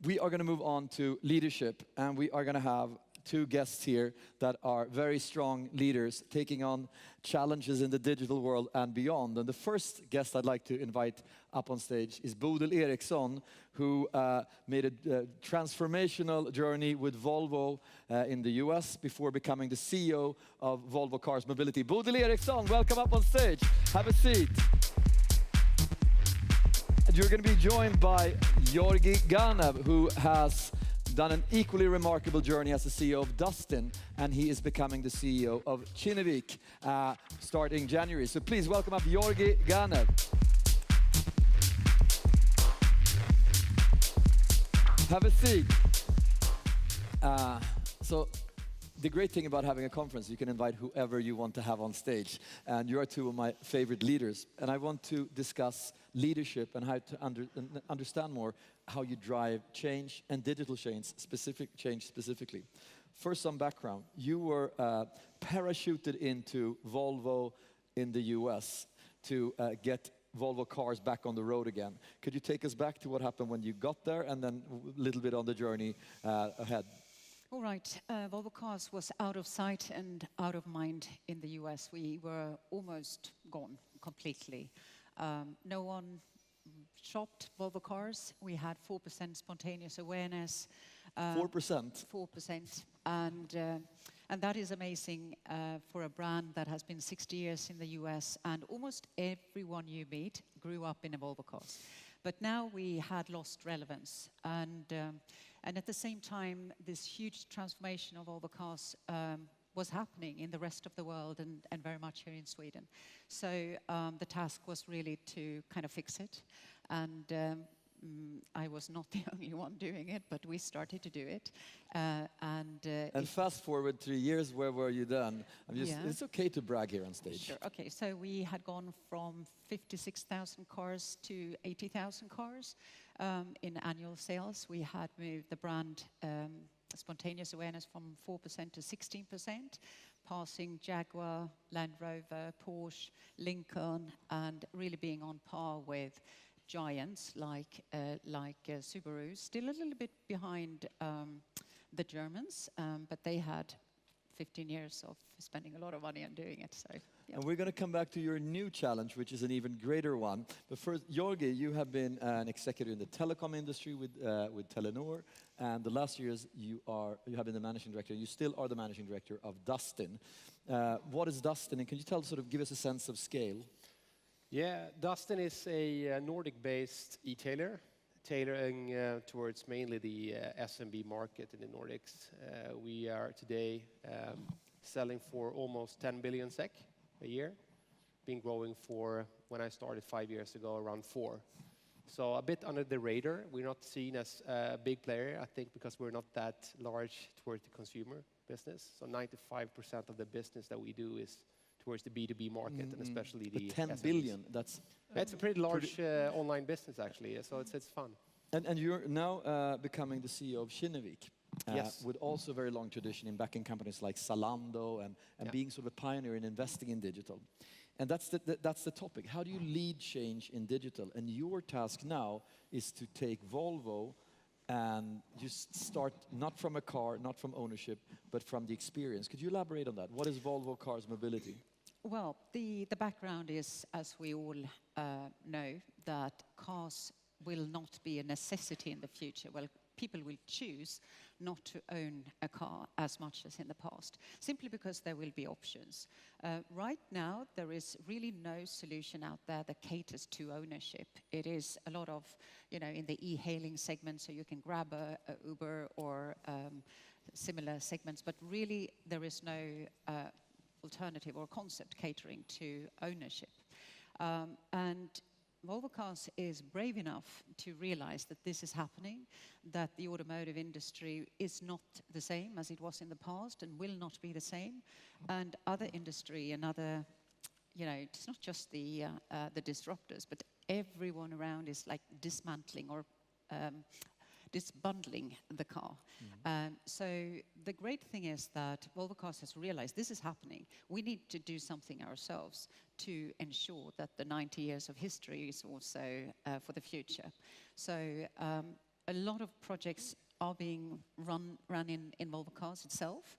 We are going to move on to leadership, and we are going to have two guests here that are very strong leaders taking on challenges in the digital world and beyond. And the first guest I'd like to invite up on stage is Bodil Eriksson, who made a transformational journey with Volvo in the US before becoming the CEO of Volvo Cars Mobility. Bodil Eriksson, welcome up on stage. Have a seat. You're going to be joined by Georgi Ganev, who has done an equally remarkable journey as the CEO of Dustin, and he is becoming the CEO of Kinnevik starting January. So please welcome up Georgi Ganev. Have a seat. So the great thing about having a conference, you can invite whoever you want to have on stage. And you are two of my favorite leaders. And I want to discuss leadership and how to understand more how you drive change and digital change specifically. First, some background. You were parachuted into Volvo in the US to get Volvo cars back on the road again. Could you take us back to what happened when you got there, and then a little bit on the journey ahead? All right, Volvo Cars was out of sight and out of mind in the US. We were almost gone completely. No one shopped Volvo Cars. We had 4% spontaneous awareness. 4%? 4%. And that is amazing for a brand that has been 60 years in the US, and almost everyone you meet grew up in a Volvo Cars. But now we had lost relevance, and at the same time, this huge transformation of Volvo Cars was happening in the rest of the world and very much here in Sweden. So the task was really to kind of fix it, and I was not the only one doing it, but we started to do it. And fast forward 3 years, where were you then? It's okay to brag here on stage. Sure. Okay, so we had gone from 56,000 cars to 80,000 cars in annual sales. We had moved the brand spontaneous awareness from 4% to 16%, passing Jaguar, Land Rover, Porsche, Lincoln, and really being on par with giants like Subaru. Still a little bit behind the Germans, but they had 15 years of spending a lot of money on doing it. So, yeah. And we're going to come back to your new challenge, which is an even greater one. But first, Georgi, you have been an executive in the telecom industry with Telenor, and the last years you have been the managing director. You still are the managing director of Dustin. What is Dustin, and can you give us a sense of scale? Yeah, Dustin is a Nordic-based e-tailer, tailoring towards mainly the SMB market in the Nordics. We are today selling for almost 10 billion SEK a year, been growing for, when I started 5 years ago, around 4. So a bit under the radar. We're not seen as a big player, I think, because we're not that large towards the consumer business. So 95% of the business that we do is towards the B2B market, and especially the 10 SMEs. billion, that's... It's a pretty large online business, actually, so it's fun. And you're now becoming the CEO of Kinnevik, yes. With also a very long tradition in backing companies like Zalando and being sort of a pioneer in investing in digital. And that's the topic. How do you lead change in digital? And your task now is to take Volvo and just start not from a car, not from ownership, but from the experience. Could you elaborate on that? What is Volvo Cars Mobility? Well, the background is, as we all know, that cars will not be a necessity in the future. Well, people will choose not to own a car as much as in the past, simply because there will be options. Right now, there is really no solution out there that caters to ownership. It is a lot of, in the e-hailing segment, so you can grab a Uber or similar segments, but really there is no alternative or concept catering to ownership. And Volvo Cars is brave enough to realize that this is happening, that the automotive industry is not the same as it was in the past and will not be the same. And other industry and other, it's not just the disruptors, but everyone around is like dismantling or disbundling the car. So the great thing is that Volvo Cars has realized this is happening. We need to do something ourselves to ensure that the 90 years of history is also for the future. So a lot of projects are being run in Volvo Cars itself,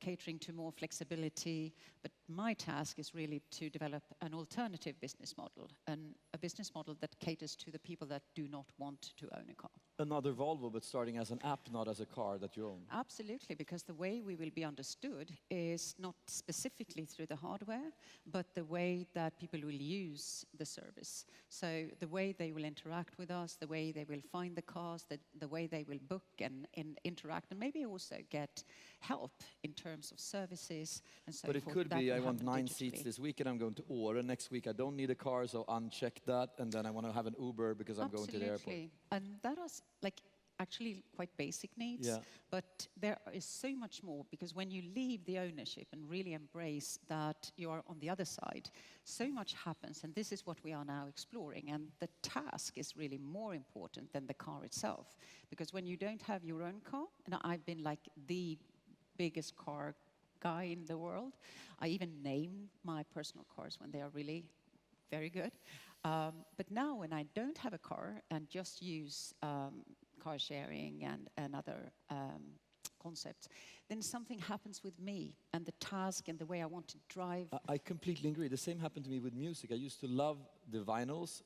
catering to more flexibility. But my task is really to develop an alternative business model, and a business model that caters to the people that do not want to own a car. Another Volvo, but starting as an app, not as a car that you own. Absolutely, because the way we will be understood is not specifically through the hardware, but the way that people will use the service. So the way they will interact with us, the way they will find the cars, the way they will book and interact, and maybe also get help in terms of services and so But it forth. could That be, I will want happen 9 digitally. seats this week and I'm going to Åre. Next week I don't need a car, so uncheck that. And then I want to have an Uber because I'm going to the airport. Absolutely. And that is like actually quite basic needs. Yeah. But there is so much more, because when you leave the ownership and really embrace that you are on the other side, so much happens. And this is what we are now exploring. And the task is really more important than the car itself. Because when you don't have your own car, and I've been like the biggest car guy in the world. I even name my personal cars when they are really very good. But now when I don't have a car and just use car sharing and other concepts, then something happens with me and the task and the way I want to drive. I completely agree. The same happened to me with music. I used to love the vinyls,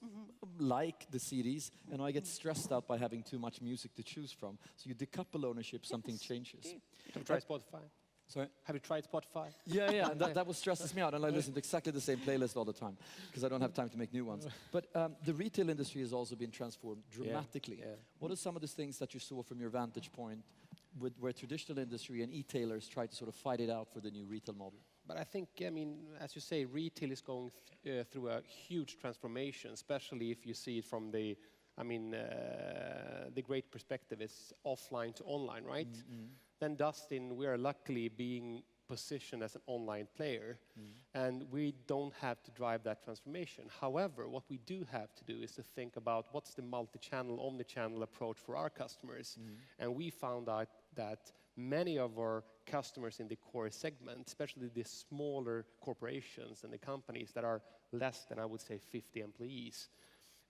like the CDs, and I get stressed out by having too much music to choose from. So you decouple ownership, something changes. Have you tried Spotify? Sorry? Have you tried Spotify? Yeah, and that what stresses me out, and I listen to exactly the same playlist all the time, because I don't have time to make new ones. But the retail industry has also been transformed dramatically. Yeah. What are some of the things that you saw from your vantage point with where traditional industry and e-tailers try to sort of fight it out for the new retail model? But I think, I mean, as you say, retail is going through a huge transformation, especially if you see it from the, I mean, the great perspective is offline to online, right? Then Dustin, we are luckily being positioned as an online player, and we don't have to drive that transformation. However, what we do have to do is to think about what's the multi-channel, omni-channel approach for our customers. And we found out that many of our customers in the core segment, especially the smaller corporations and the companies that are less than, I would say, 50 employees,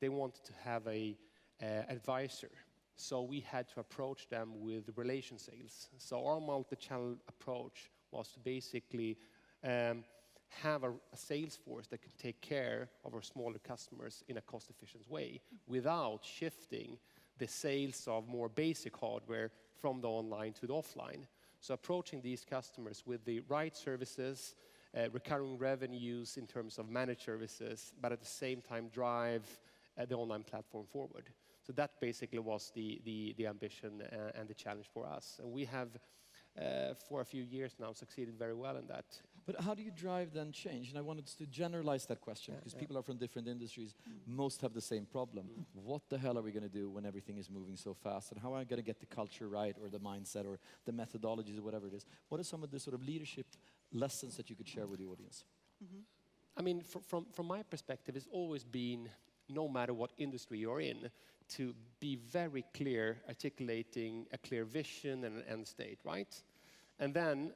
they wanted to have a advisor. So we had to approach them with relation sales. So our multi-channel approach was to basically have a sales force that can take care of our smaller customers in a cost-efficient way without shifting the sales of more basic hardware from the online to the offline. So approaching these customers with the right services, recurring revenues in terms of managed services, but at the same time drive the online platform forward. So that basically was the ambition and the challenge for us. And we have, for a few years now, succeeded very well in that. But how do you drive then change? And I wanted to generalize that question, because people are from different industries. Most have the same problem. What the hell are we going to do when everything is moving so fast? And how am I going to get the culture right, or the mindset, or the methodologies, or whatever it is? What are some of the sort of leadership lessons that you could share with the audience? I mean, from my perspective, it's always been, no matter what industry you're in, to be very clear, articulating a clear vision and an end state, right? And then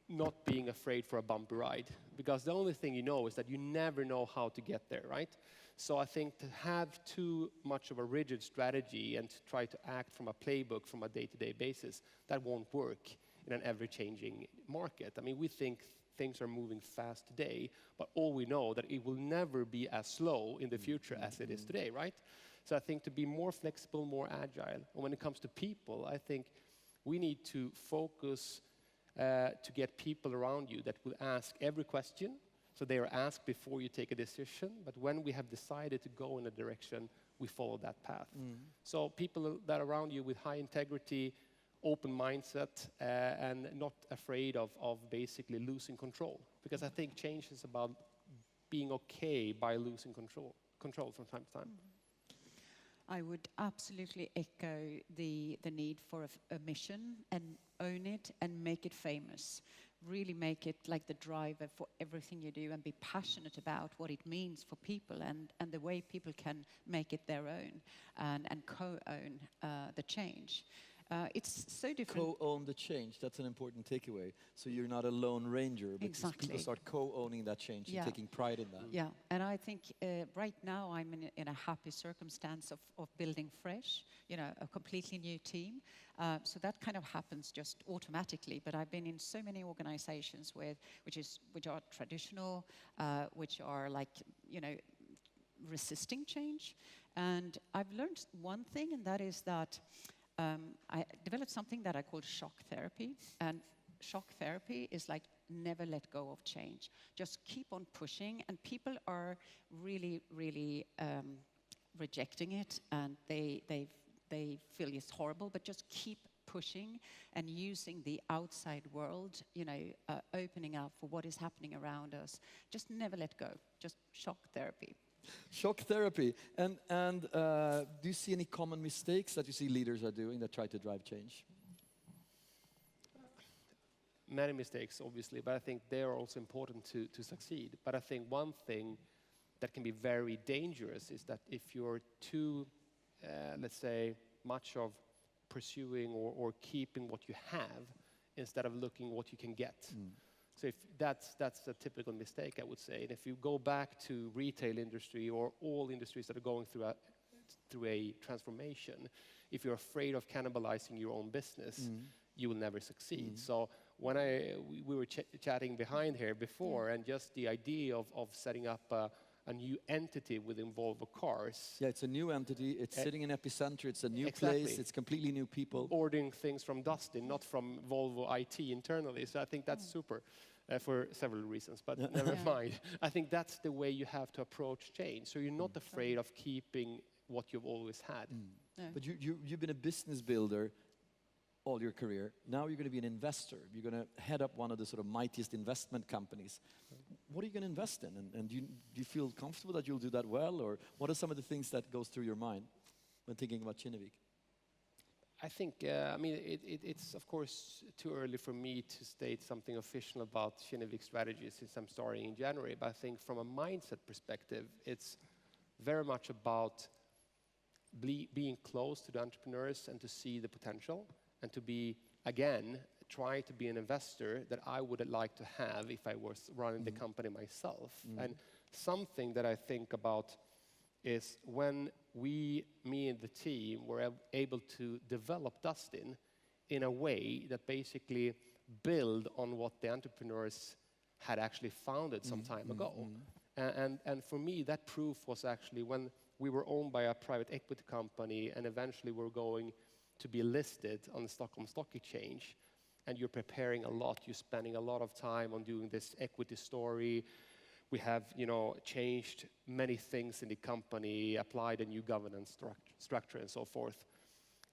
not being afraid for a bumpy ride, because the only thing you know is that you never know how to get there, right? So I think to have too much of a rigid strategy and to try to act from a playbook from a day-to-day basis, that won't work in an ever-changing market. I mean, we think things are moving fast today, but all we know that it will never be as slow in the future as it is today, right? So I think to be more flexible, more agile. And when it comes to people, I think we need to focus to get people around you that will ask every question. So they are asked before you take a decision, but when we have decided to go in a direction, we follow that path. So people that are around you with high integrity, open mindset, and not afraid of basically losing control. Because I think change is about being okay by losing control from time to time. I would absolutely echo the need for a mission and own it and make it famous. Really make it like the driver for everything you do, and be passionate about what it means for people and the way people can make it their own and co-own the change. It's so different. Co-own the change. That's an important takeaway. So you're not a lone ranger, but Exactly. people start co-owning that change Yeah. and taking pride in that. Yeah, and I think right now I'm in a happy circumstance of building fresh, a completely new team. So that kind of happens just automatically. But I've been in so many organizations which are traditional, which are like, resisting change. And I've learned one thing, and that is that I developed something that I call shock therapy. And shock therapy is like never let go of change. Just keep on pushing, and people are really, really rejecting it, and they feel it's horrible. But just keep pushing and using the outside world, opening up for what is happening around us. Just never let go. Just shock therapy. Shock therapy. And do you see any common mistakes that you see leaders are doing that try to drive change? Many mistakes, obviously, but I think they are also important to succeed. But I think one thing that can be very dangerous is that if you're too, let's say, much of pursuing or keeping what you have instead of looking what you can get. So if that's a typical mistake, I would say. And if you go back to retail industry or all industries that are going through a transformation, if you're afraid of cannibalizing your own business, you will never succeed. So when we were chatting behind here before, and just the idea of setting up a new entity within Volvo Cars. Yeah, it's a new entity. It's sitting in epicenter. It's a new Exactly. place. It's completely new people. Ordering things from Dustin, not from Volvo IT internally. So I think that's super for several reasons, but never mind. I think that's the way you have to approach change. So you're not afraid of keeping what you've always had. No. But you've been a business builder all your career. Now you're going to be an investor. You're going to head up one of the sort of mightiest investment companies. What are you going to invest in? And do you feel comfortable that you'll do that well? Or what are some of the things that goes through your mind when thinking about Kinnevik? I think, it's of course too early for me to state something official about Kinnevik strategy since I'm starting in January. But I think from a mindset perspective, it's very much about being close to the entrepreneurs and to see the potential, and to be, again, try to be an investor that I would like to have if I was running the company myself. And something that I think about is when me and the team were able to develop Dustin in a way that basically build on what the entrepreneurs had actually founded some time ago. And for me, that proof was actually when we were owned by a private equity company and eventually we're going to be listed on the Stockholm Stock Exchange, and you're preparing a lot, you're spending a lot of time on doing this equity story. We have, changed many things in the company, applied a new governance structure and so forth.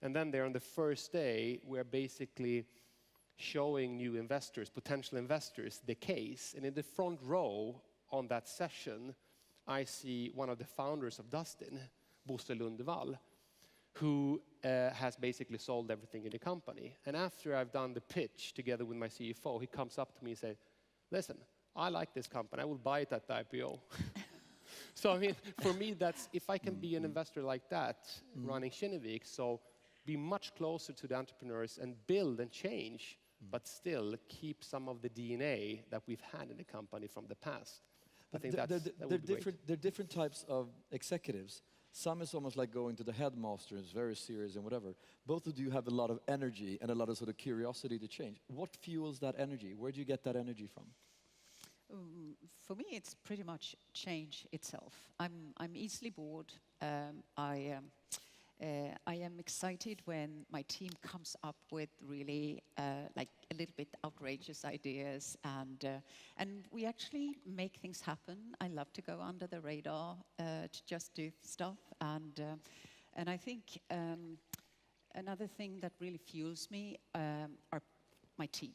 And then there on the first day, we're basically showing new investors, potential investors, the case. And in the front row on that session, I see one of the founders of Dustin, Bodil Eriksson, who has basically sold everything in the company. And after I've done the pitch together with my CFO, he comes up to me and says, listen, I like this company, I will buy it at the IPO. So I mean, for me, that's, if I can be an investor like that, running Kinnevik, so be much closer to the entrepreneurs and build and change, but still keep some of the DNA that we've had in the company from the past. I think that would be great. There are different types of executives. Some is almost like going to the headmaster, it's very serious and whatever. Both of you have a lot of energy and a lot of sort of curiosity to change. What fuels that energy? Where do you get that energy from? For me, it's pretty much change itself. I'm easily bored. I am excited when my team comes up with really like a little bit outrageous ideas, and we actually make things happen. I love to go under the radar to just do stuff, and I think another thing that really fuels me are my team.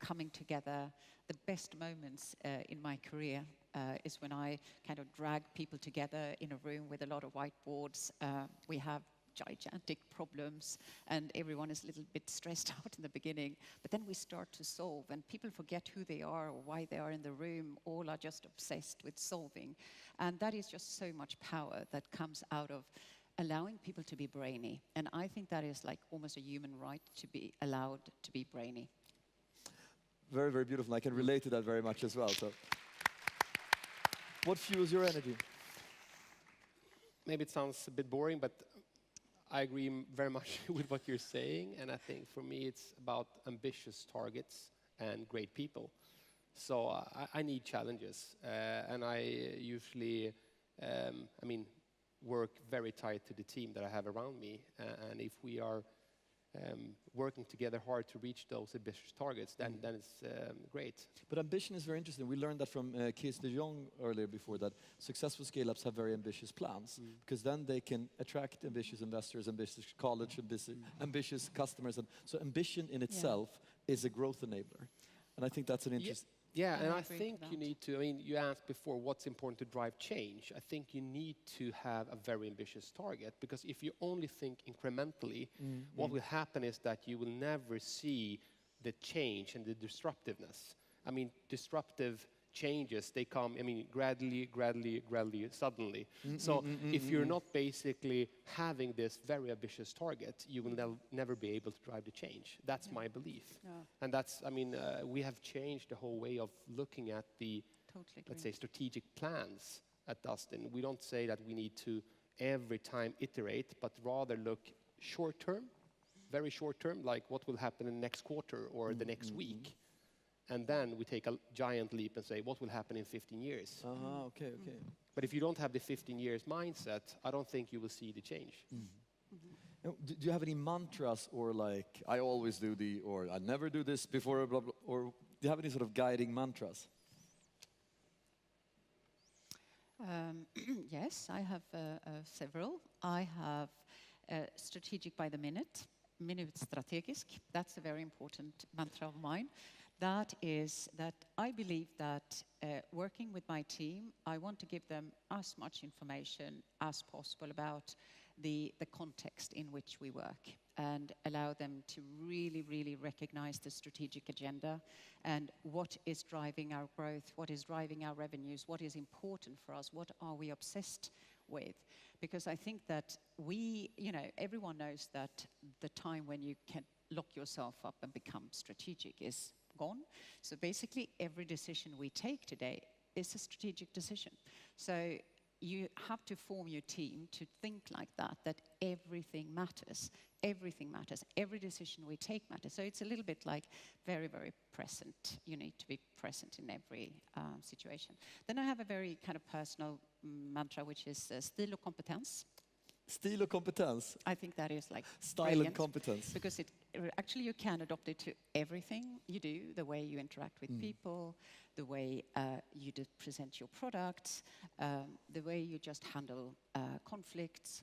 Coming together. The best moments in my career is when I kind of drag people together in a room with a lot of whiteboards. We have gigantic problems and everyone is a little bit stressed out in the beginning, but then we start to solve and people forget who they are or why they are in the room. All are just obsessed with solving, and that is just so much power that comes out of allowing people to be brainy. And I think that is like almost a human right to be allowed to be brainy. Very, very beautiful. I can relate to that very much as well. So, what fuels your energy? Maybe it sounds a bit boring, but I agree very much with what you're saying. And I think for me, it's about ambitious targets and great people. So I need challenges. And I usually, work very tight to the team that I have around me. And if we are working together hard to reach those ambitious targets, then it's great. But ambition is very interesting. We learned that from Kees de Jong earlier before, that successful scale-ups have very ambitious plans, because then they can attract ambitious investors, ambitious college, ambitious customers. And so ambition in itself is a growth enabler. And I think that's an interesting... Yeah, and I agree think with you that. need to, you asked before what's important to drive change. I think you need to have a very ambitious target, because if you only think incrementally, what will happen is that you will never see the change and the disruptiveness. I mean, disruptive changes, they come, gradually, suddenly. So if you're not basically having this very ambitious target, you will never be able to drive the change. That's my belief. Yeah. And that's, we have changed the whole way of looking at the, Totally let's agree. say, strategic plans at Dustin. We don't say that we need to every time iterate, but rather look short term, very short term, like what will happen in the next quarter or the next week. And then we take a giant leap and say, what will happen in 15 years? Okay. But if you don't have the 15 years mindset, I don't think you will see the change. Do you have any mantras, or like, I always do or I never do this before, blah, blah, or do you have any sort of guiding mantras? Yes, I have several. I have strategic by the minute, strategisk. That's a very important mantra of mine. That is that I believe that working with my team, I want to give them as much information as possible about the context in which we work, and allow them to really, really recognize the strategic agenda and what is driving our growth, what is driving our revenues, what is important for us, what are we obsessed with. Because I think that everyone knows that the time when you can lock yourself up and become strategic is gone. So basically every decision we take today is a strategic decision. So you have to form your team to think like that everything matters. Everything matters. Every decision we take matters. So it's a little bit like very, very present. You need to be present in every situation. Then I have a very kind of personal mantra, which is stil och kompetens. Stil och kompetens. I think that is like Style brilliant, and competence. because actually you can adopt it to everything you do, the way you interact with people, the way you present your products, the way you just handle conflicts.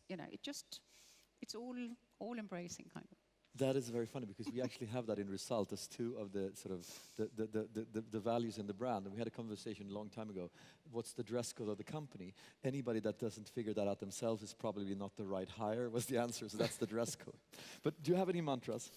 It's all embracing kind of. That is very funny, because we actually have that in Result as two of the sort of the values in the brand. And we had a conversation a long time ago. What's the dress code of the company? Anybody that doesn't figure that out themselves is probably not the right hire, was the answer. So that's the dress code. But do you have any mantras?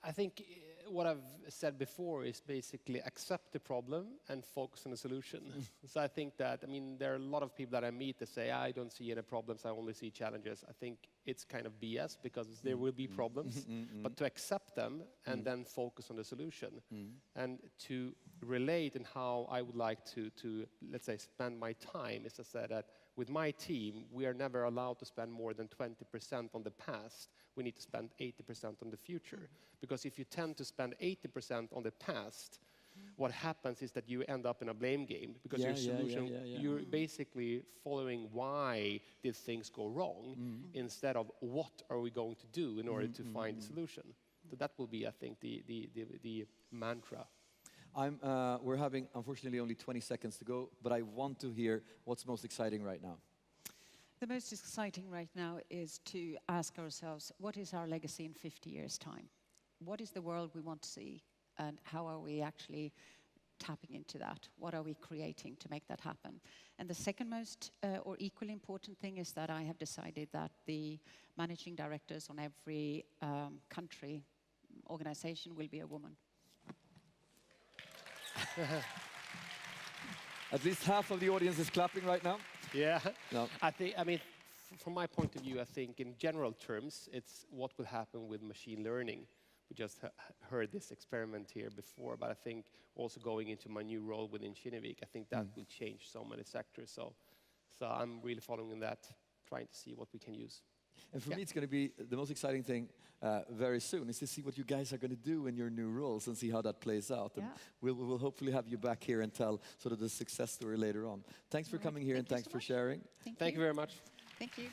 I think what I've said before is basically accept the problem and focus on the solution. So I think that, there are a lot of people that I meet that say, I don't see any problems, I only see challenges. I think it's kind of BS, because there will be problems, but to accept them and then focus on the solution. And to relate in how I would like to, let's say, spend my time is to say that with my team, we are never allowed to spend more than 20% on the past. We need to spend 80% on the future. Because if you tend to spend 80% on the past, what happens is that you end up in a blame game, because your solution, you're basically following why did things go wrong, instead of what are we going to do in order to find the solution. So that will be, I think, the mantra. We're having, unfortunately, only 20 seconds to go, but I want to hear what's most exciting right now. The most exciting right now is to ask ourselves, what is our legacy in 50 years' time? What is the world we want to see? And how are we actually tapping into that? What are we creating to make that happen? And the second most or equally important thing is that I have decided that the managing directors on every country organization will be a woman. At least half of the audience is clapping right now. Yeah, No. I think, from my point of view, I think in general terms, it's what will happen with machine learning. We just heard this experiment here before, but I think also going into my new role within Kinnevik, I think that will change so many sectors. So I'm really following that, trying to see what we can use. And for me, it's going to be the most exciting thing very soon is to see what you guys are going to do in your new roles and see how that plays out. And we'll hopefully have you back here and tell sort of the success story later on. Thanks for coming here and thanks for sharing. Thank you very much. Thank you.